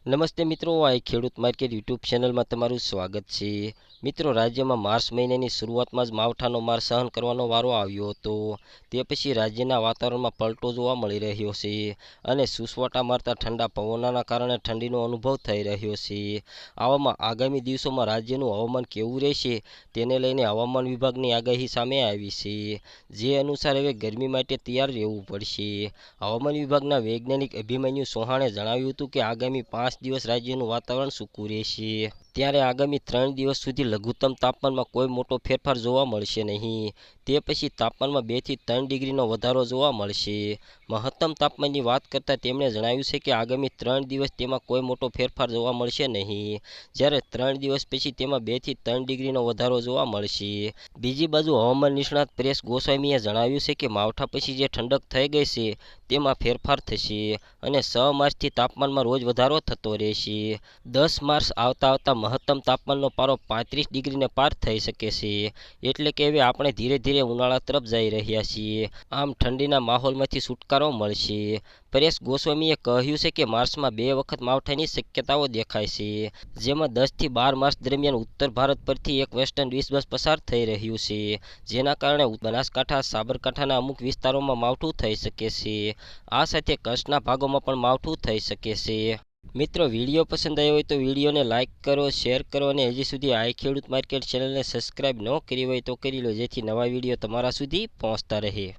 નમસ્તે મિત્રો, આ ખેડૂત માર્કેટ યુટ્યુબ ચેનલમાં તમારું સ્વાગત છે. મિત્રો, રાજ્યમાં માર્ચ મહિનાની શરૂઆતમાં જ માવઠાનો માર સહન કરવાનો વારો આવ્યો હતો. તે પછી રાજ્યના વાતાવરણમાં પલટો જોવા મળી રહ્યો છે અને સુસવાટા મારતા ઠંડા પવનોના કારણે ઠંડીનો અનુભવ થઈ રહ્યો છે. આવામાં આગામી દિવસોમાં રાજ્યનું હવામાન કેવું રહેશે તેને લઈને હવામાન વિભાગની આગાહી સામે આવી છે, જે અનુસાર હવે ગરમી માટે તૈયાર રહેવું પડશે. હવામાન વિભાગના વૈજ્ઞાનિક અભિમન્યુ ચૌહાણે જણાવ્યું હતું કે આગામી 5 દિવસ રાજ્યનું વાતાવરણ સૂકું રહેશે. ત્યારે આગામી 3 દિવસ સુધી લઘુત્તમ તાપમાનમાં કોઈ મોટો ફેરફાર જોવા મળશે નહીં. તે પછી તાપમાનમાં 2 થી 3 ડિગ્રીનો વધારો જોવા મળશે. મહત્તમ તાપમાનની વાત કરતાં તેમણે જણાવ્યું છે કે આગામી 3 દિવસ તેમાં કોઈ મોટો ફેરફાર જોવા મળશે નહીં, જ્યારે 3 દિવસ પછી તેમાં 2 થી 3 ડિગ્રીનો વધારો જોવા મળશે. બીજી બાજુ હવામાન નિષ્ણાત પરેશ ગોસ્વામીએ જણાવ્યું છે કે માવઠા પછી જે ઠંડક થઈ ગઈ છે તેમાં ફેરફાર થશે અને 6 માર્ચથી તાપમાનમાં રોજ વધારો થતો રહેશે. 10 માર્ચ આવતા મહત્તમ તાપમાનનો પારો 35 ડિગ્રીને પાર થઈ શકે છે. એટલે કે હવે આપણે ધીરે ધીરે ઉનાળા તરફ જઈ રહ્યા છીએ. આમ ઠંડીના માહોલમાંથી છુટકારો મળશે. પરેશ ગોસ્વામીએ કહ્યું છે કે માર્ચમાં 2 વખત માવઠાની શક્યતાઓ દેખાય છે, જેમાં 10 થી 12 માર્ચ દરમિયાન ઉત્તર ભારત પરથી એક વેસ્ટર્ન ડિસ્ટર્બન્સ પસાર થઈ રહ્યું છે, જેના કારણે બનાસકાંઠા, સાબરકાંઠાના અમુક વિસ્તારોમાં માવઠું થઈ શકે છે. આ સાથે કચ્છના ભાગોમાં પણ માવઠું થઈ શકે છે. મિત્રો, વિડીયો પસંદ આવ્યો હોય તો વિડીયોને લાઇક કરો, શેર કરો અને હજી સુધી આ ખેડૂત માર્કેટ ચેનલને સબસ્ક્રાઇબ ન કરી હોય તો કરી લો, જેથી નવા વિડીયો તમારા સુધી પહોંચતા રહે.